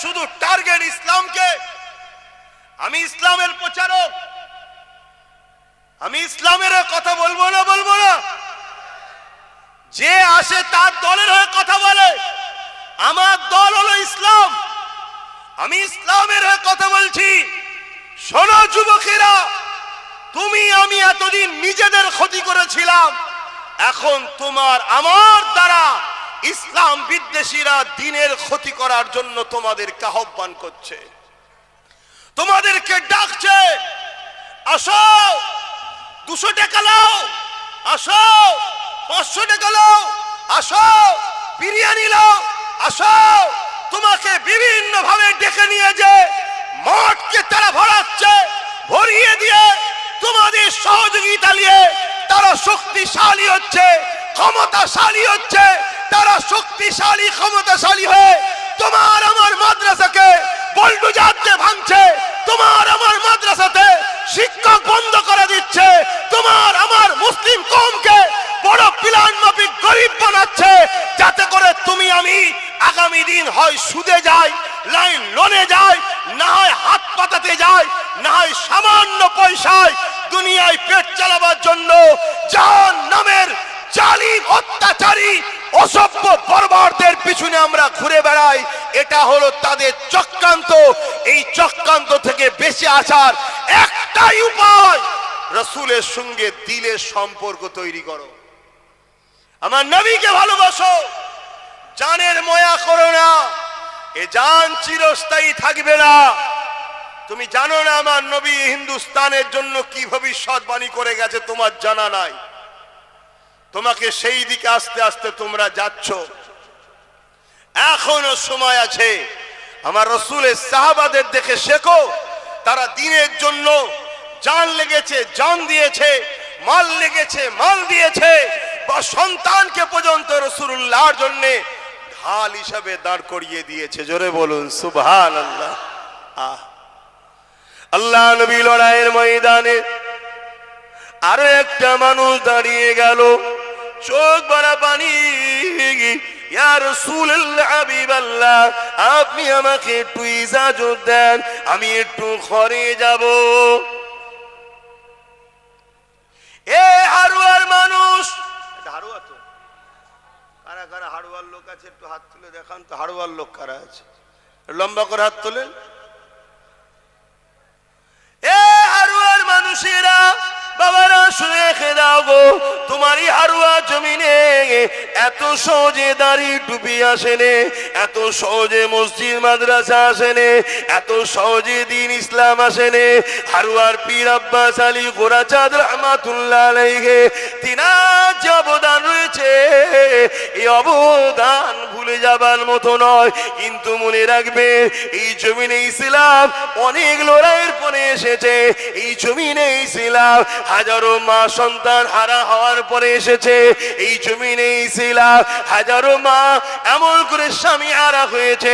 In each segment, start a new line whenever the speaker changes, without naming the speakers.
শুধু টার্গেট ইসলামকে। আমি ইসলামের প্রচারক, আমি ইসলামের কথা বলবো না। যে আসে তার দলের হয়ে কথা বলে। আমার দল হলো ইসলাম, আমি ইসলামের হয়ে কথা বলছি। শোনো যুবকেরা, তুমি আমি এতদিন নিজেদের ক্ষতি করেছিলাম, এখন তোমার আমার দ্বারা ইসলাম বিদ্বেষীরা দিনের ক্ষতি করার জন্য তোমাদেরকে আহ্বান করছে, তোমাদেরকে ডাকছে। আসো, 200 টাকা নাও, আসো 500 টাকা নাও, আসো বিরিয়ানি নাও, আসো। তোমাকে বিভিন্ন ভাবে ডেকে নিয়ে যে মঠকে তারা ভরাচ্ছে, ভরিয়ে দিয়ে তোমাদের সহযোগিতা নিয়ে তারা শক্তিশালী হচ্ছে, ক্ষমতাশালী হচ্ছে। তারা শক্তিশালী ক্ষমতাশালী হয়ে তোমার আমার মাদ্রাসাকে বুলডোজার দিয়ে ভাঙছে, তোমার আমার মাদ্রাসাতে শিক্ষক বন্ধ করে দিচ্ছে, তোমার আমার মুসলিম কওমকে বড় প্ল্যান মাফিক গরিব বানাচ্ছে, যাতে করে তুমি আমি আগামী দিন হয় সুদে যাই, নাই লোনে যাই, না হয় হাত পাতাতে যাই, না হয় সামান্য পয়সায় দুনিয়ায় পেট চালাবার জন্য জাহান্নামের জালিম অত্যাচারী অসভ্য বর্বরদের পিছনে আমরা ঘুরে বেড়াই। এটা হলো তাদের চক্রান্ত। এই চক্রান্ত থেকে বেঁচে আসার একটাই উপায়, রাসূলের সঙ্গে দিলের সম্পর্ক তৈরি করো, আমার নবীকে ভালোবাসো, জানের ময়া করো না। এ জান চিরস্থায়ী থাকবে না। তুমি জানো না আমার নবী হিন্দুস্তানের জন্য কি ভবিষ্যৎবাণী করে গেছে, তোমার জানা নাই। তোমাকে সেই দিকে আস্তে আস্তে তোমরা যাচ্ছ, এখনো সময় আছে। আমার রাসূলের সাহাবাদের দেখে শেখো, তারা দ্বীনের জন্য জান লেগেছে, জান দিয়েছে, মাল লেগেছে, মাল দিয়েছে, বা সন্তানকে পর্যন্ত রাসূলুল্লাহর জন্য ঢাল হিসাবে দাঁড় করিয়ে দিয়েছে। জোরে বলুন সুবহানাল্লাহ। আল্লাহ নবী লড়াইয়ের ময়দানে আরো একটা মানুষ দাঁড়িয়ে গেল, চোখ ভরা পানি। ইয়া রাসূলুল্লাহ, হাবিবাল্লাহ, আপনি আমাকে একটু ইজাজত দেন, আমি একটু ঘরে যাব। এ হারুয়ার মানুষ, হারুয়া তো কারা কারা হারুয়ার লোক আছে একটু হাত তুলে দেখান তো। হারুয়ার লোক কারা আছে? লম্বা করে হাত তোলেন। এ হারুয়ার মানুষেরা, বাবারা শুনে রেখে দাও গো, তোমারই হারুয়া জমিনে এত সহজে দাড়ি টুপি আসেনে, এত সহজে মসজিদ মাদ্রাসা আসেনে, এত সহজে দিন ইসলাম আসেনে। হারুয়ার পীর আব্বাস আলী গোরাচাঁদ রহমাতুল্লাহ আলাইহি, তিনার যে অবদান রয়েছে, এই অবদান ভুলে যাবার মতো নয়। কিন্তু মনে রাখবে, এই জমিনে ইসলাম অনেক লড়াইয়ের পরে এসেছে। এই জমিনে ইসলাম হাজারো মা সন্তান হারা হওয়ার পরে এসেছে। এই জমিনে ইসলাম হাজারো মা এমন করে স্বামী হারা হয়েছে,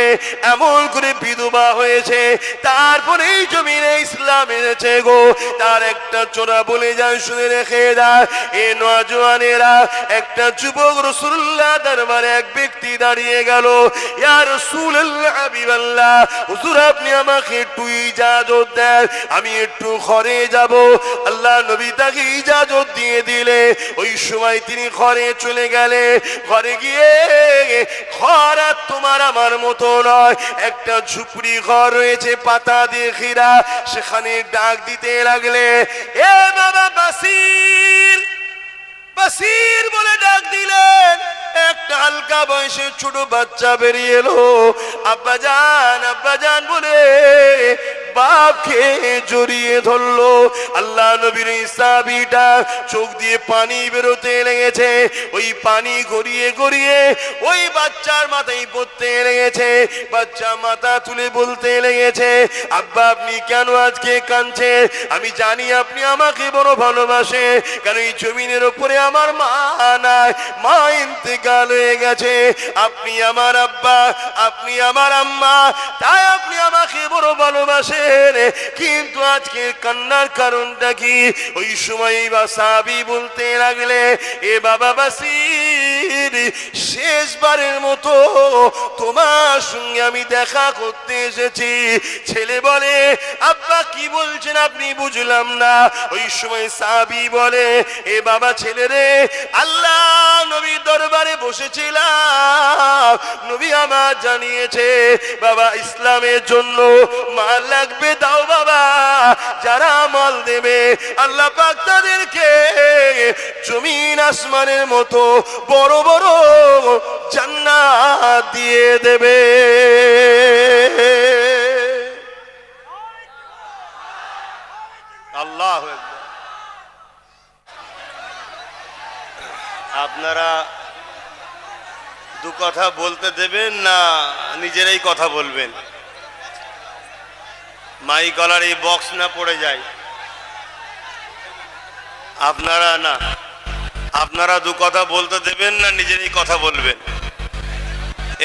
এমন করে বিধবা হয়েছে, তারপরে এই জমিনে ইসলাম এসেছে গো। তার একটা চোরা বলে যায়, শুনে রেখে দেয়। এ নওজওয়ানেরা, একটা যুবক রাসূলুল্লাহ দরবারে এক ব্যক্তি দাঁড়িয়ে গেল। ইয়া রাসূলুল্লাহ, হাবিবাল্লাহ, হুজুর আপনি আমাকে একটু ইজাজত দেন, আমি একটু ঘরে যাব। আল্লাহ নবী তাকে ইজাজত দিয়ে দিলে। ওই সময় তিনি ঘরে চলে গেলে। ঘরে গিয়ে, ঘর আর তোমার আমার মতো নয়, একটা ঝুপড়ি ঘর রয়েছে, পাতা দিয়ে ঘেরা। সেখানে ডাক দিতে লাগলে, এ বাবা বাসির, বাসির বলে ডাক দিলেন। একটা হালকা বয়সের ছোট বাচ্চা বেরিয়ে এলো। আব্বাজান, আব্বাজান বলে বাপকে জড়িয়ে ধরলো। আল্লাহ নবীর সাহাবীটা চোখ দিয়ে পানি বেরোতে লেগেছে। ওই পানি গড়িয়ে গড়িয়ে ওই বাচ্চার মাথায় পড়তে লেগেছে। বাচ্চা মাথা তুলে বলতে লেগেছে, আব্বা আপনি কেন আজকে কাঁদছেন? আমি জানি আপনি আমাকে বড় ভালোবাসে, কারণ এই জমিনের উপরে আমার মা নাই, মা ইন্তেকাল হয়ে গেছে। আপনি আমার আব্বা, আপনি আমার আম্মা, তাই আপনি আমাকে বড় ভালোবাসেন। কিন্তু আজকে কান্নার কারণটা কি? ওই সময় সাহাবী বলতে লাগলে, এ বাবা বাসির, নবীর শেষবারের মতো তোমার সঙ্গে আমি দেখা করতে এসেছি। ছেলে বলে, আব্বা কি বলছেন আপনি, বুঝলাম না। ওই সময় সাহাবী বলে, এ বাবা ছেলে রে, আল্লাহ নবীর দরবারে বসেছিলাম, নবী আমার জানিয়েছে বাবা ইসলামের জন্য মাল লাগবে, দাও বাবা। যারা মাল দেবে আল্লাহ পাক তাদেরকে জমিন আসমানের মতো বড় বড় জান্নাত দিয়ে দেবে। আল্লাহু আকবার। আপনারা দু কথা বলতে দেবেন না নিজেরাই কথা বলবেন? মাইক গলার এই বক্স না পড়ে যায়। আপনারা দু কথা বলতে দেবেন না নিজেরাই কথা বলবেন?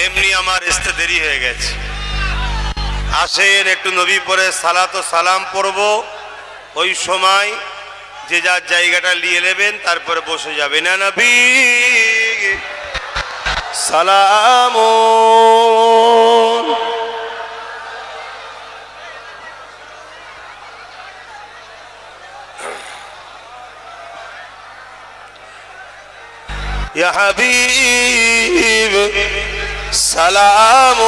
এমনি আমার আসতে দেরি হয়ে গেছে। আসেন একটু নবী পরে সালাত ও সালাম পড়ব। ওই সময় যে যার জায়গাটা নিয়ে নেবেন, তারপরে বসে যাবেন। না নবী সালাম ইয়া হাবিব সালাম।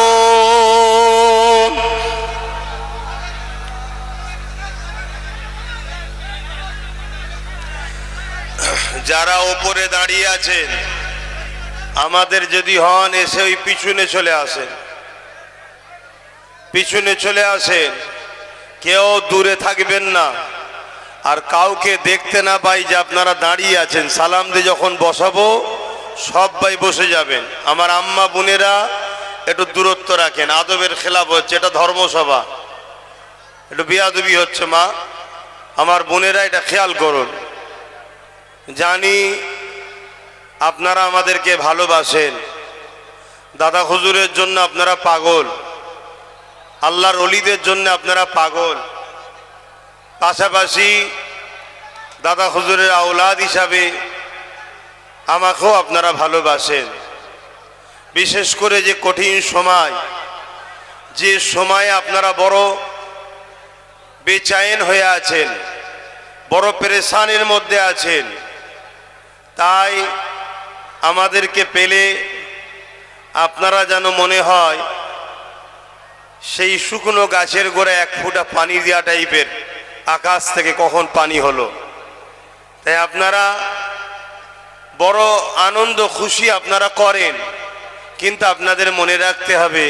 যারা ওপরে দাঁড়িয়ে আছেন, আমাদের যদি হন, এসে ওই পিছনে চলে আসেন, পিছনে চলে আসেন। কেউ দূরে থাকবেন না। আর কাউকে দেখতে না পাই যে আপনারা দাঁড়িয়ে আছেন, সালাম দিয়ে যখন বসাবো সবাই বসে যাবেন। আমার আম্মা বোনেরা একটু দূরত্ব রাখেন, আদবের খেলাফ হচ্ছে, এটা ধর্মসভা, একটু বেয়াদবি হচ্ছে। মা আমার বোনেরা এটা খেয়াল করুন। জানি আপনারা আমাদেরকে ভালোবাসেন, দাদা হুজুরের জন্য আপনারা পাগল, আল্লাহর ওলিদের জন্য আপনারা পাগল, পাশাপাশি দাদা হুজুরের আওলাদ হিসাবে আমাকেও আপনারা ভালোবাসেন। বিশেষ করে যে কঠিন সময়, যে সময়ে আপনারা বড় বেচাইন হয়ে আছেন, বড় পেরেশানির মধ্যে আছেন, তাই আমাদেরকে পেলে আপনারা যেন মনে হয় সেই শুকনো গাছের গোড়ায় এক ফোঁটা পানি দেওয়া টাইপের, আকাশ থেকে কখন পানি হলো। তাই আপনারা বড় আনন্দ খুশি আপনারা করেন, কিন্তু আপনাদের মনে রাখতে হবে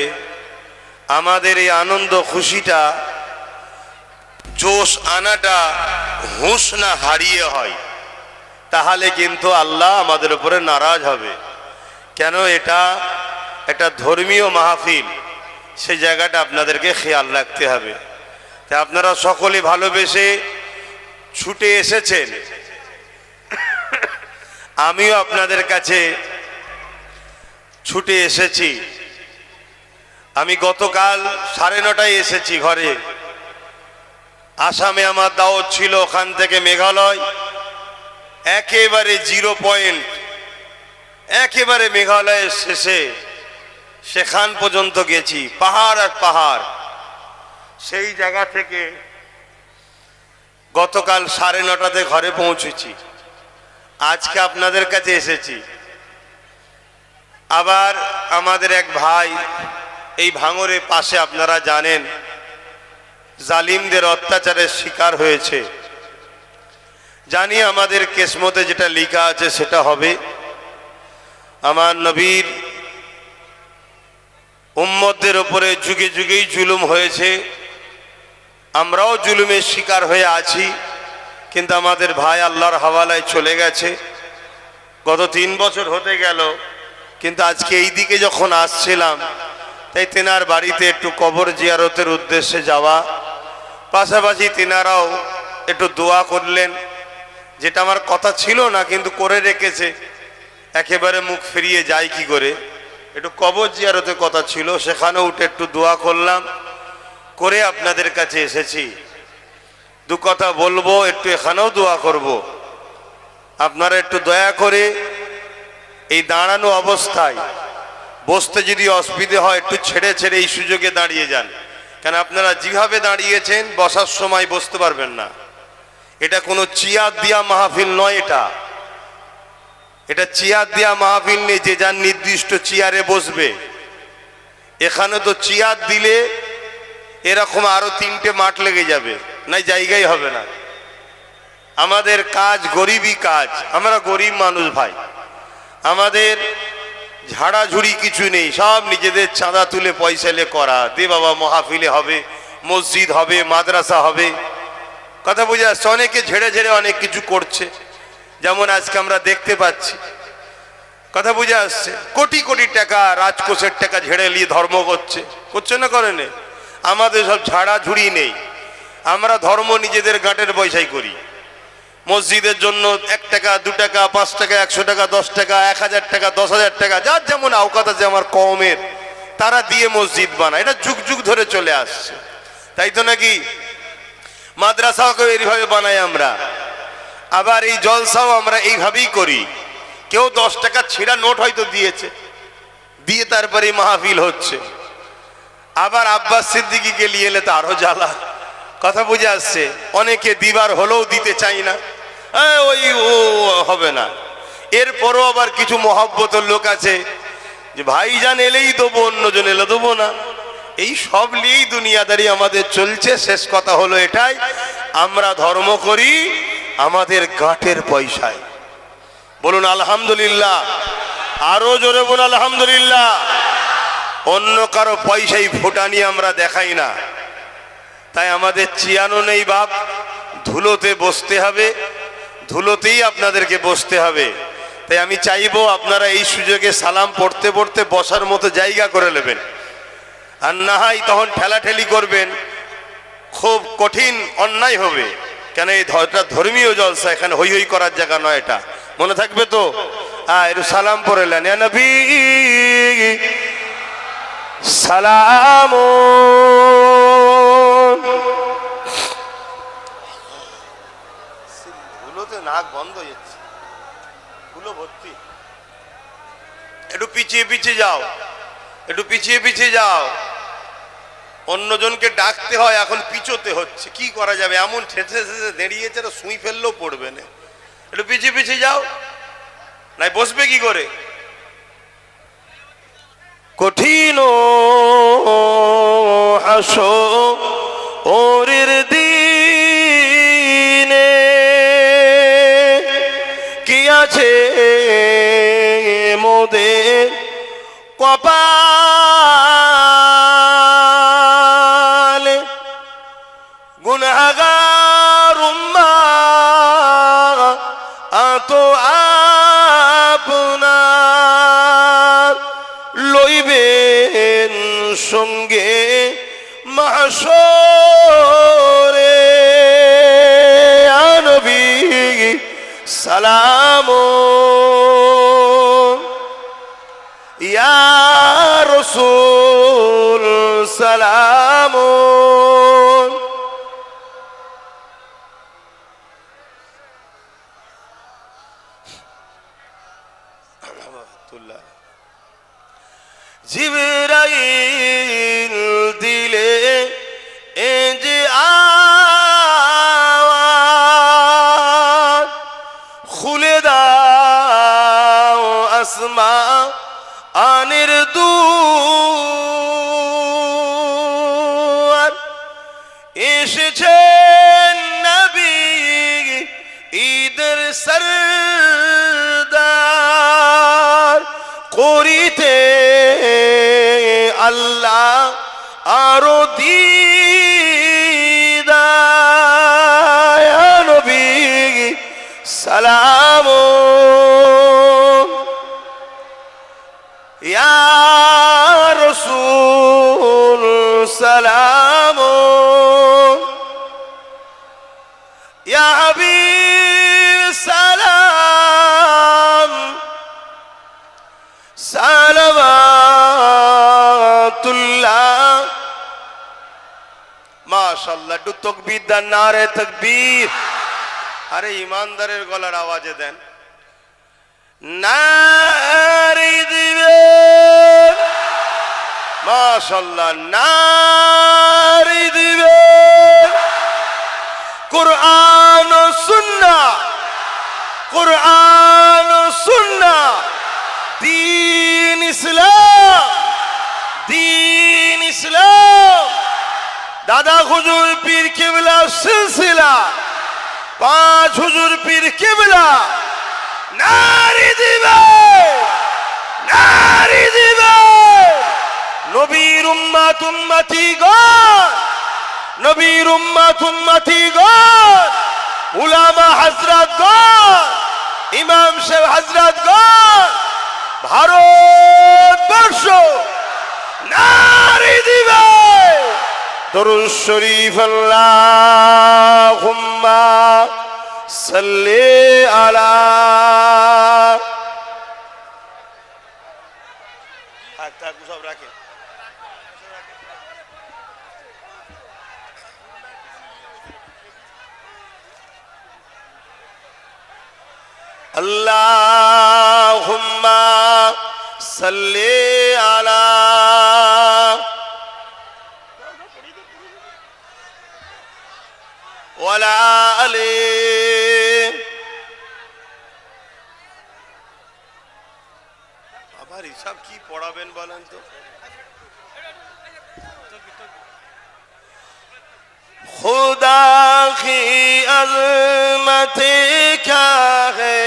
আমাদের এই আনন্দ খুশিটা, জোশ আনাটা হুঁশ না হারিয়ে হয়, তাহলে কিন্তু আল্লাহ আমাদের উপরে নারাজ হবে। কেন? এটা একটা ধর্মীয় মাহফিল, সেই জায়গাটা আপনাদেরকে খেয়াল রাখতে হবে। তাই আপনারা সকলে ভালোবেসে ছুটে এসেছেন, আমিও আপনাদের কাছে ছুটে এসেছি। আমি গতকাল 9:30 এসেছি ঘরে। আসামে আমার দাওয়াত ছিল, ওখান থেকে মেঘালয় একেবারে 0 পয়েন্ট, একেবারে মেঘালয়ের শেষে সেখান পর্যন্ত গেছি, পাহাড় আর পাহাড়। সেই জায়গা থেকে গতকাল 9:30 ঘরে পৌঁছেছি, আজকে আপনাদের কাছে এসেছি। আবার আমাদের এক ভাই এই ভাঙরের পাশে, আপনারা জানেন, জালিমদের অত্যাচারের শিকার হয়েছে। জানি আমাদের কিসমতে যেটা লেখা আছে সেটা হবে। আমার নবীর উম্মতদের উপরে যুগে যুগেই জুলুম হয়েছে, আমরাও জুলুমের শিকার হয়ে আছি, কিন্তু আমাদের ভাই আল্লাহর হাওয়ালায় চলে গেছে। গত 3 বছর হতে গেল, কিন্তু আজকে এই দিকে যখন আসছিলাম, তাই তেনার বাড়িতে একটু কবর জিয়ারতের উদ্দেশ্যে যাওয়া, পাশাপাশি তেনারাও একটু দোয়া করলেন, যেটা আমার কথা ছিল না কিন্তু করে রেখেছে। একেবারে মুখ ফিরিয়ে যায় কি করে, একটু কবর জিয়ারতের কথা ছিল, সেখানে উঠে একটু দোয়া করলাম, করে আপনাদের কাছে এসেছি। 2 কথা বলবো, একটু এখানেও দোয়া করব। আপনারা একটু দয়া করে এই দাঁড়ানো অবস্থায় বসতে যদি অসুবিধে হয় একটু ছেড়ে ছেড়ে এই সুযোগে দাঁড়িয়ে যান, কেন আপনারা যেভাবে দাঁড়িয়েছেন বসার সময় বসতে পারবেন না। এটা কোনো চেয়ার দিয়া মাহফিল নয়, এটা চেয়ার দিয়া মাহফিল নেই যে যার নির্দিষ্ট চেয়ারে বসবে। এখানে তো চেয়ার দিলে এরকম আরো 3টে মাঠ লেগে যাবে, নাই জায়গাই হবে না। আমাদের কাজ গরিবই কাজ, আমরা গরিব মানুষ ভাই, আমাদের ঝাড়াঝুড়ি কিছু নেই, সব নিজেদের চাঁদা তুলে পয়সা এলে করা। দে বাবা মাহফিলে হবে, মসজিদ হবে, মাদ্রাসা হবে, কথা বুঝে আসছে। অনেকে ঝেড়ে ঝেড়ে অনেক কিছু করছে, যেমন আজকে আমরা দেখতে পাচ্ছি, কথা বুঝে আসছে। কোটি কোটি টাকা রাজকোষের টাকা ঝেড়ে নিয়ে ধর্ম করছে না, করে নে। আমাদের সব ঝাড়াঝুড়ি নেই, আমরা ধর্ম নিজেদের গাঁটের পয়সাই করি। মসজিদের জন্য 1 টাকা 2 টাকা 5 টাকা 100 টাকা 10 টাকা 1000 টাকা 10,000 টাকা, যার যেমন আওকাত আছে আমার কওমের, তারা দিয়ে মসজিদ বানায়। এটা যুগ যুগ ধরে চলে আসছে, তাই তো নাকি? মাদ্রাসাকে এইভাবে বানাই আমরা, আবার এই জলসাও আমরা এইভাবেই করি। কেউ 10 টাকা ছিঁড়া নোট হয়তো দিয়েছে, দিয়ে তারপরে মাহফিল হচ্ছে। আবার আব্বাস সিদ্দিকীকে নিয়ে এলে তো আরো জ্বালা, কথা বুঝে আসছে। অনেকে দিবার হলেও দিতে চাই না, ওই ও হবে না। এরপরও আবার কিছু মহব্বতের লোক আছে যে ভাইজান এলেই দেবো, অন্যজন এলে দেবো না। এই সব নিয়েই দুনিয়াদারি আমাদের চলছে। শেষ কথা হলো এটাই, আমরা ধর্ম করি আমাদের গাঁটের পয়সায়। বলুন আলহামদুলিল্লাহ, আরো জোরে বলুন আলহামদুলিল্লাহ। অন্য কারো পয়সাই ফোটানি আমরা দেখাই না। তাই আমাদের চিয়ানো নেই বাপ, ধুলোতে বসতে হবে, ধুলোতেই আপনাদেরকে বসতে হবে। তাই আমি চাইবো আপনারা এই সুযোগে সালাম পড়তে পড়তে বসার মতো জায়গা করে নেবেন, আর না হয় তখন ঠেলাঠেলি করবেন, খুব কঠিন অন্যায় হবে। কেন এই ধর্মীয় জলসা, এখানে হই হই করার জায়গা নয়। এটা মনে থাকবে তো? একটু সালাম পড়লেন, ইয়া নবী সালাম। ধুলোতে নাক বন্ধ হয়ে যাচ্ছে, ধুলো ভর্তি। একটু পিছিয়ে পিছিয়ে যাও, একটু পিছিয়ে পিছিয়ে যাও। অন্যজনকে ডাকতে হয়, এখন পিছোতে হচ্ছে, কি করা যাবে? এমন ঠেসে ঠেসে দাঁড়িয়েছে, সুই ফেললেও পড়বে না। একটু পিছিয়ে পিছিয়ে যাও, নাই বসবে কি করে? কঠিন হাসরের দিনে কি আছে মোদের কপালে, গুনাহগার উম্মাহ তো আপনার লইবেন সঙ্গে মাহশরে। ইয়া নবী সালাম, ইয়া রাসূল সালাম। জিবরাইল দিলে এ যে আওয়াজ, খুলে দাও আসমানের দুয়ার। এসেছেন নবী ঈদের সরদার, করিতে আল্লাহ আরো দিদার। ইয়া নবী সালাম, ইয়া রাসূল সালাম, ইয়া হাবিব সালাম সালাওয়াতুল্লাহ। মাশাআল্লাহ, একটু তাকবীর দেন, নারে তাকবীর। আরে ইমানদারের গলার আওয়াজে দেন। নারী দিবে মাশাআল্লাহ নারী দিবে কুরআন ও সুন্নাহ কুরআন ও সুন্নাহ دین اسلام دین اسلام দাদা হুজুর পীর কিবলা সিলসিলা 5 হুজুর পীর কিবলা নারী দিবে নারী দিবে নবীর উম্মত উম্মতিগণ নবীর উম্মত উম্মতিগণ উলামা হযরতগণ ইমাম সাহেব হযরতগণ ভারতবর্ষ নারী দিবে দরুদ শরীফ আল্লাহুম্মা সাল্লি আলা থাক সব রাখে আল্লাহুম্মা সাল্লি আলা ওয়ালা আলি আবার হিসাব কি পড়াবেন বলেন তো खुदा की अज़मत क्या है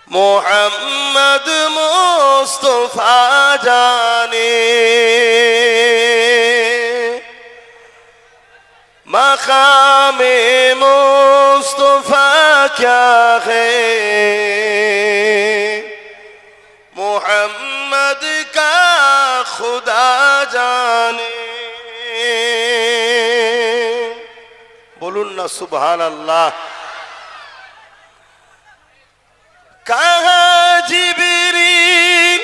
मोहम्मद मुस्तफा जाने मकाम मुस्तफा क्या है मोहम्मद का खुदा जाने बोलून ना सुभान अल्लाह कहाँ जिब्रील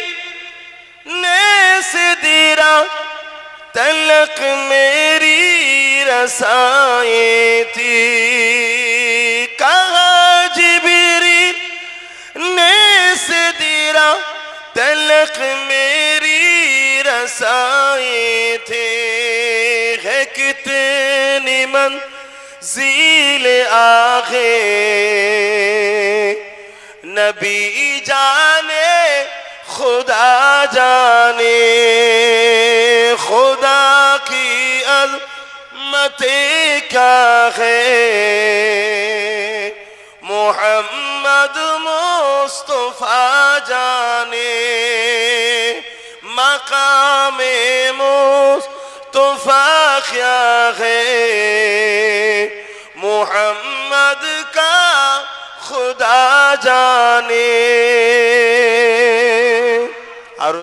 ने से दिरा तलक मेरी रसाए थी कहाँ जिब्रील ने से दिरा तलक मेरी रसाए थे है कितनी मंजिल आगे नबी जाने खुदा जाने खुदा की अज़मत क्या है मोहम्मद मुस्तफा जाने मकाम मुस्तफा क्या है मोहम्मद का खुदा जाने